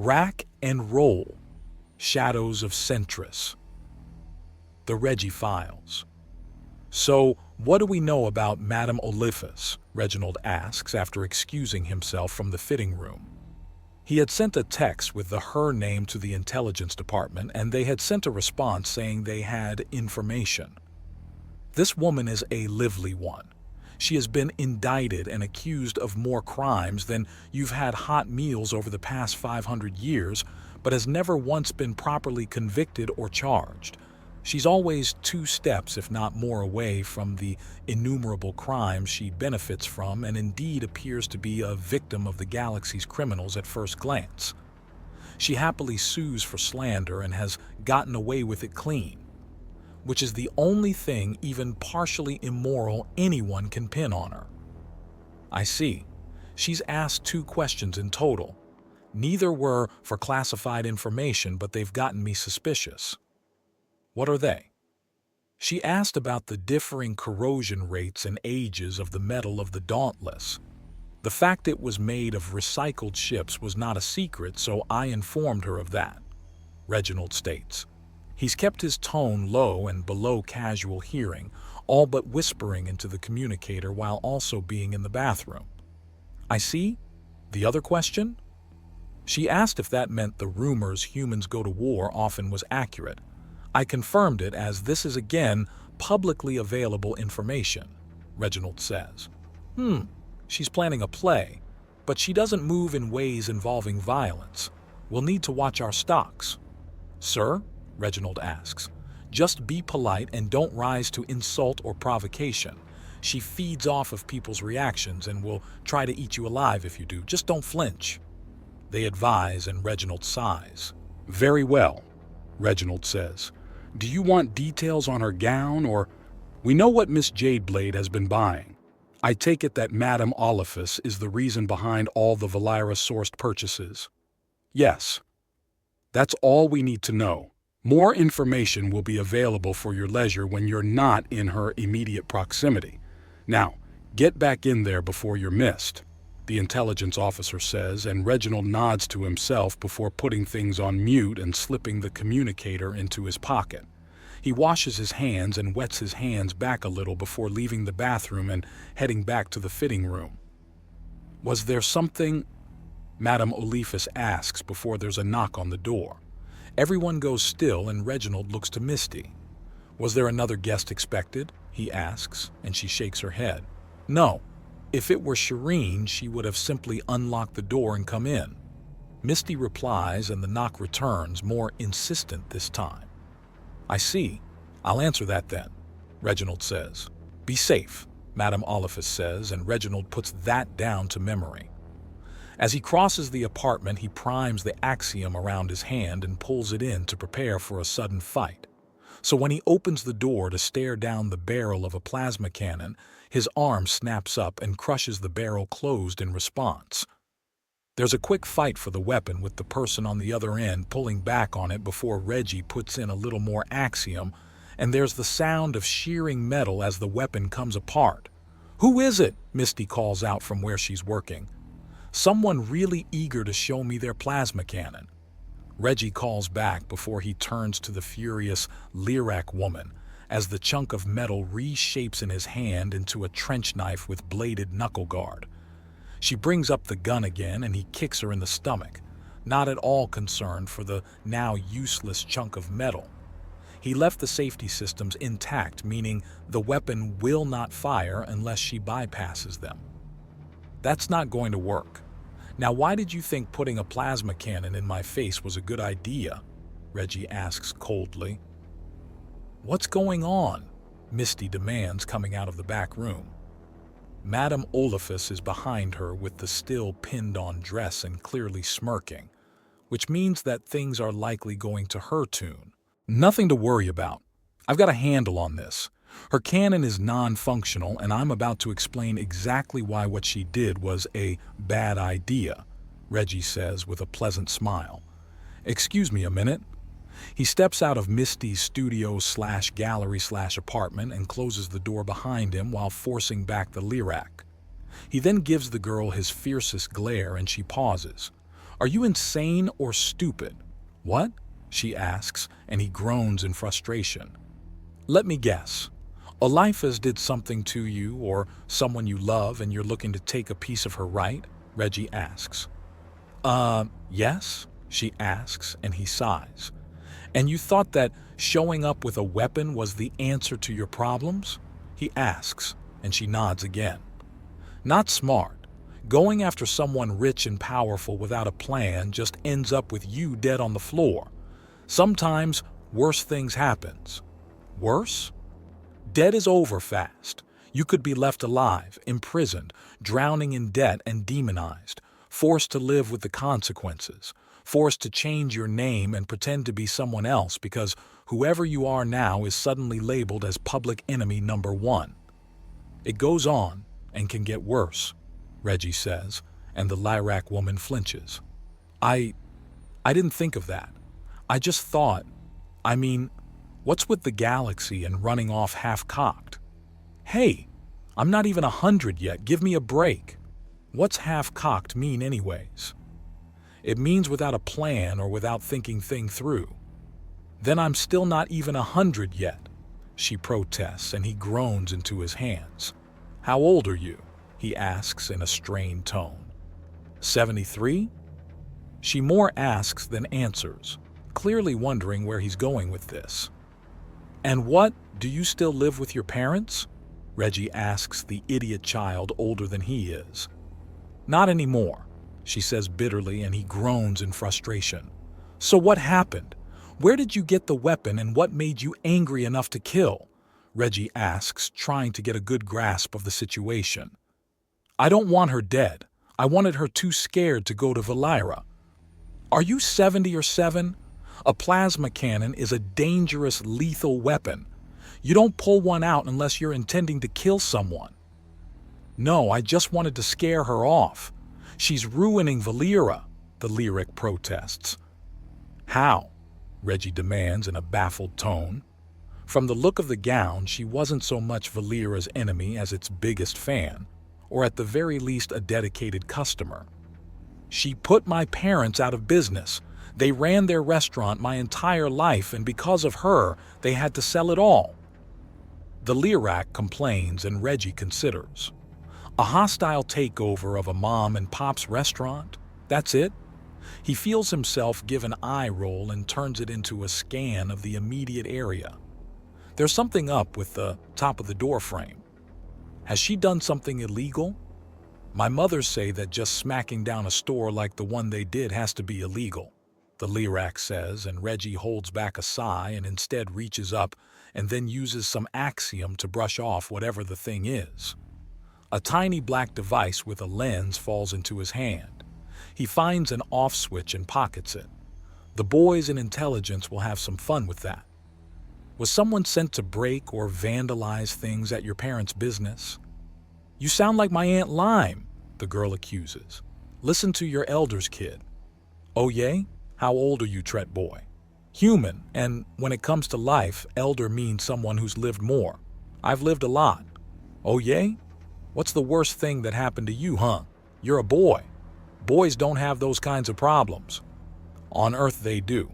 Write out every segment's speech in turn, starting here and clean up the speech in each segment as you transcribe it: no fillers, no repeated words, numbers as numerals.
Rack and Roll, Shadows of Centris. The Reggie Files. So, what do we know about Madame Olfus? Reginald asks after excusing himself from the fitting room. He had sent a text with her name to the intelligence department, and they had sent a response saying they had information. This woman is a lively one. She has been indicted and accused of more crimes than you've had hot meals over the past 500 years, but has never once been properly convicted or charged. She's always 2 steps, if not more, away from the innumerable crimes she benefits from, and indeed appears to be a victim of the galaxy's criminals at first glance. She happily sues for slander and has gotten away with it clean, which is the only thing even partially immoral anyone can pin on her. I see. She's asked 2 questions in total. Neither were for classified information, but they've gotten me suspicious. What are they? She asked about the differing corrosion rates and ages of the metal of the Dauntless. The fact it was made of recycled ships was not a secret, so I informed her of that, Reginald states. He's kept his tone low and below casual hearing, all but whispering into the communicator while also being in the bathroom. I see. The other question? She asked if that meant the rumors humans go to war often was accurate. I confirmed it, as this is again publicly available information, Reginald says. She's planning a play, but she doesn't move in ways involving violence. We'll need to watch our stocks. Sir? Reginald asks. Just be polite and don't rise to insult or provocation. She feeds off of people's reactions and will try to eat you alive if you do. Just don't flinch. They advise, and Reginald sighs. Very well, Reginald says. Do you want details on her gown, or... We know what Miss Jadeblade has been buying. I take it that Madame Olfus is the reason behind all the Valyra-sourced purchases. Yes. That's all we need to know. More information will be available for your leisure when you're not in her immediate proximity. Now, get back in there before you're missed, the intelligence officer says, and Reginald nods to himself before putting things on mute and slipping the communicator into his pocket. He washes his hands and wets his hands back a little before leaving the bathroom and heading back to the fitting room. Was there something? Madame Olfus asks before there's a knock on the door. Everyone goes still and Reginald looks to Misty. Was there another guest expected? He asks, and she shakes her head. No. If it were Shireen, she would have simply unlocked the door and come in. Misty replies, and the knock returns, more insistent this time. I see. I'll answer that then, Reginald says. Be safe, Madame Olfus says, and Reginald puts that down to memory. As he crosses the apartment, he primes the axiom around his hand and pulls it in to prepare for a sudden fight. So when he opens the door to stare down the barrel of a plasma cannon, his arm snaps up and crushes the barrel closed in response. There's a quick fight for the weapon, with the person on the other end pulling back on it before Reggie puts in a little more axiom, and there's the sound of shearing metal as the weapon comes apart. Who is it? Misty calls out from where she's working. Someone really eager to show me their plasma cannon. Reggie calls back before he turns to the furious Lyrak woman as the chunk of metal reshapes in his hand into a trench knife with bladed knuckle guard. She brings up the gun again and he kicks her in the stomach, not at all concerned for the now useless chunk of metal. He left the safety systems intact, meaning the weapon will not fire unless she bypasses them. That's not going to work. Now, why did you think putting a plasma cannon in my face was a good idea? Reggie asks coldly. What's going on? Misty demands, coming out of the back room. Madame Olfus is behind her with the still pinned-on dress and clearly smirking, which means that things are likely going to her tune. Nothing to worry about. I've got a handle on this. Her cannon is non-functional, and I'm about to explain exactly why what she did was a bad idea, Reggie says with a pleasant smile. Excuse me a minute. He steps out of Misty's studio/gallery/apartment and closes the door behind him while forcing back the Lyrak. He then gives the girl his fiercest glare and she pauses. Are you insane or stupid? What? She asks, and he groans in frustration. Let me guess. Olfus did something to you or someone you love and you're looking to take a piece of her right? Reggie asks. Yes? She asks, and he sighs. And you thought that showing up with a weapon was the answer to your problems? He asks, and she nods again. Not smart. Going after someone rich and powerful without a plan just ends up with you dead on the floor. Sometimes worse things happens. Worse? Dead is over fast. You could be left alive, imprisoned, drowning in debt and demonized, forced to live with the consequences, forced to change your name and pretend to be someone else because whoever you are now is suddenly labeled as public enemy number one. It goes on and can get worse, Reggie says, and the Lyrak woman flinches. I didn't think of that. I just thought, what's with the galaxy and running off half-cocked? Hey, I'm not even 100 yet, give me a break. What's half-cocked mean anyways? It means without a plan or without thinking things through. Then I'm still not even 100 yet, she protests, and he groans into his hands. How old are you? He asks in a strained tone. 73? She more asks than answers, clearly wondering where he's going with this. And what, do you still live with your parents? Reggie asks the idiot child older than he is. Not anymore, she says bitterly, and he groans in frustration. So what happened? Where did you get the weapon and what made you angry enough to kill? Reggie asks, trying to get a good grasp of the situation. I don't want her dead. I wanted her too scared to go to Valira. Are you 70 or 7? A plasma cannon is a dangerous, lethal weapon. You don't pull one out unless you're intending to kill someone. No, I just wanted to scare her off. She's ruining Valira, the lyric protests. How? Reggie demands in a baffled tone. From the look of the gown, she wasn't so much Valira's enemy as its biggest fan, or at the very least a dedicated customer. She put my parents out of business. They ran their restaurant my entire life, and because of her, they had to sell it all. The Lyrak complains, and Reggie considers. A hostile takeover of a mom and pop's restaurant? That's it? He feels himself give an eye roll and turns it into a scan of the immediate area. There's something up with the top of the door frame. Has she done something illegal? My mothers say that just smacking down a store like the one they did has to be illegal, the Lyrak says, and Reggie holds back a sigh and instead reaches up and then uses some axiom to brush off whatever the thing is. A tiny black device with a lens falls into his hand. He finds an off switch and pockets it. The boys in intelligence will have some fun with that. Was someone sent to break or vandalize things at your parents' business? You sound like my Aunt Lime, the girl accuses. Listen to your elders, kid. Oh yay? How old are you, Tret boy? Human, and when it comes to life, elder means someone who's lived more. I've lived a lot. Oh yay? What's the worst thing that happened to you, huh? You're a boy. Boys don't have those kinds of problems. On Earth they do.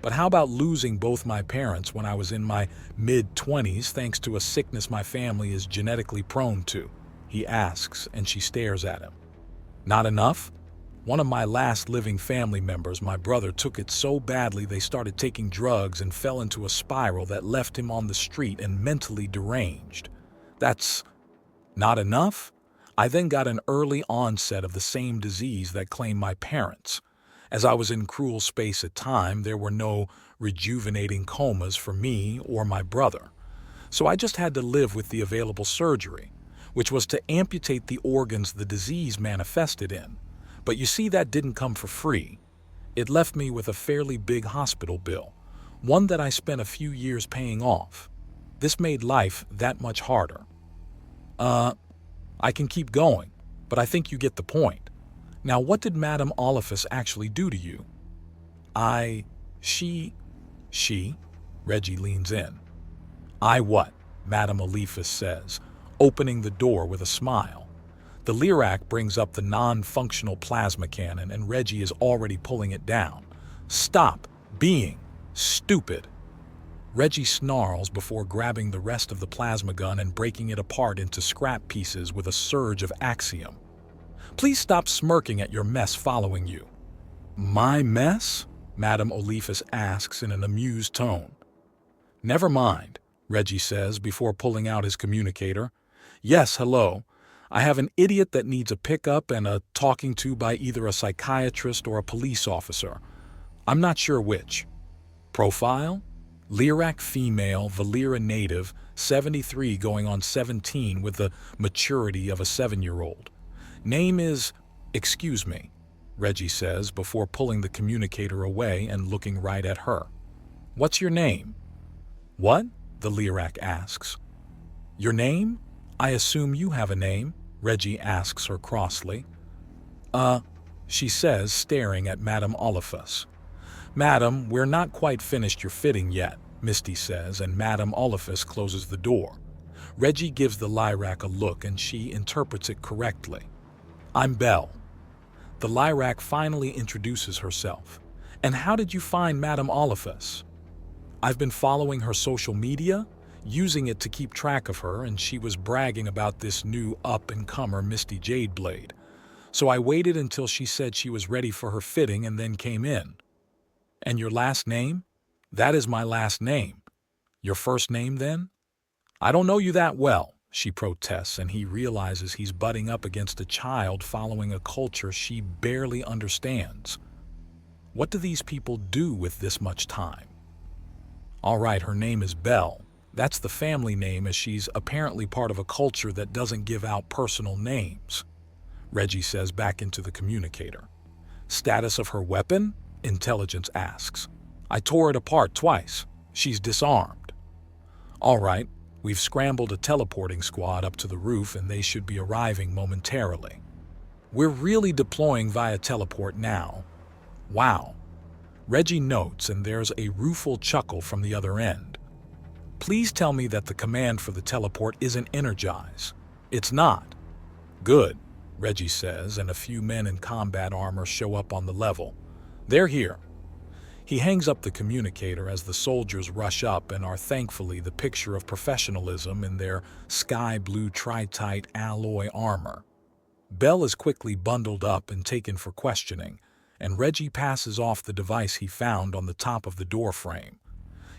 But how about losing both my parents when I was in my mid-20s thanks to a sickness my family is genetically prone to? He asks, and she stares at him. Not enough? One of my last living family members, my brother, took it so badly they started taking drugs and fell into a spiral that left him on the street and mentally deranged. That's not enough? I then got an early onset of the same disease that claimed my parents. As I was in cruel space at time, there were no rejuvenating comas for me or my brother. So I just had to live with the available surgery, which was to amputate the organs the disease manifested in. But you see, that didn't come for free. It left me with a fairly big hospital bill, one that I spent a few years paying off. This made life that much harder. I can keep going, but I think you get the point. Now, what did Madame Olfus actually do to you? She, Reggie leans in. I what? Madame Olfus says, opening the door with a smile. The Lyrac brings up the non-functional plasma cannon and Reggie is already pulling it down. Stop being stupid. Reggie snarls before grabbing the rest of the plasma gun and breaking it apart into scrap pieces with a surge of axiom. Please stop smirking at your mess following you. My mess? Madame Olfus asks in an amused tone. Never mind, Reggie says before pulling out his communicator. Yes, hello. I have an idiot that needs a pickup and a talking to by either a psychiatrist or a police officer. I'm not sure which. Profile? Lyrac female, Valera native, 73 going on 17 with the maturity of a 7-year-old. Name is, excuse me, Reggie says before pulling the communicator away and looking right at her. What's your name? What? The Lyrac asks. Your name? I assume you have a name, Reggie asks her crossly. She says, staring at Madame Olfus. Madam, we're not quite finished your fitting yet, Misty says, and Madame Olfus closes the door. Reggie gives the Lyrac a look and she interprets it correctly. I'm Belle. The Lyrac finally introduces herself. And how did you find Madame Olfus? I've been following her social media, using it to keep track of her, and she was bragging about this new up-and-comer Misty Jadeblade. So I waited until she said she was ready for her fitting and then came in. And your last name? That is my last name. Your first name, then? I don't know you that well, she protests, and he realizes he's butting up against a child following a culture she barely understands. What do these people do with this much time? All right, her name is Belle. That's the family name, as she's apparently part of a culture that doesn't give out personal names. Reggie says back into the communicator. Status of her weapon? Intelligence asks. I tore it apart twice. She's disarmed. All right, we've scrambled a teleporting squad up to the roof and they should be arriving momentarily. We're really deploying via teleport now. Wow. Reggie notes, and there's a rueful chuckle from the other end. Please tell me that the command for the teleport isn't energize. It's not. Good, Reggie says, and a few men in combat armor show up on the level. They're here. He hangs up the communicator as the soldiers rush up and are thankfully the picture of professionalism in their sky blue tri-tight alloy armor. Belle is quickly bundled up and taken for questioning, and Reggie passes off the device he found on the top of the door frame.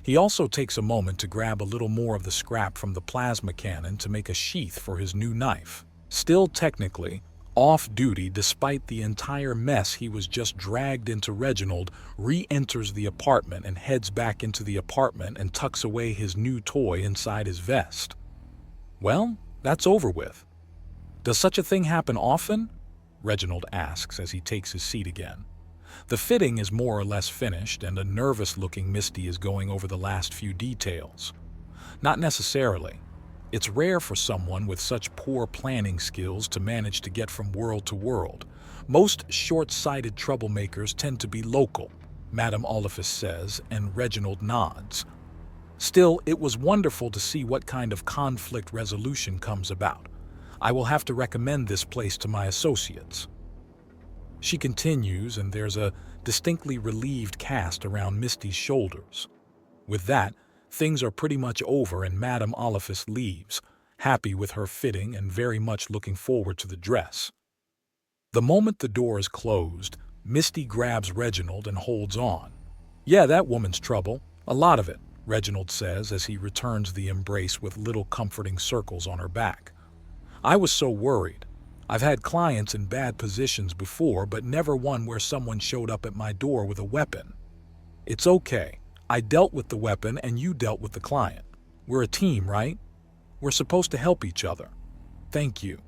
He also takes a moment to grab a little more of the scrap from the plasma cannon to make a sheath for his new knife. Still technically off-duty despite the entire mess he was just dragged into, Reginald re-enters the apartment and heads back into the apartment and tucks away his new toy inside his vest. Well, that's over with. Does such a thing happen often? Reginald asks as he takes his seat again. The fitting is more or less finished and a nervous-looking Misty is going over the last few details. Not necessarily. It's rare for someone with such poor planning skills to manage to get from world to world. Most short-sighted troublemakers tend to be local, Madame Olfus says, and Reginald nods. Still, it was wonderful to see what kind of conflict resolution comes about. I will have to recommend this place to my associates. She continues, and there's a distinctly relieved cast around Misty's shoulders. With that, things are pretty much over and Madame Olfus leaves, happy with her fitting and very much looking forward to the dress. The moment the door is closed, Misty grabs Reginald and holds on. Yeah, that woman's trouble. A lot of it, Reginald says as he returns the embrace with little comforting circles on her back. I was so worried. I've had clients in bad positions before, but never one where someone showed up at my door with a weapon. It's okay. I dealt with the weapon and you dealt with the client. We're a team, right? We're supposed to help each other. Thank you.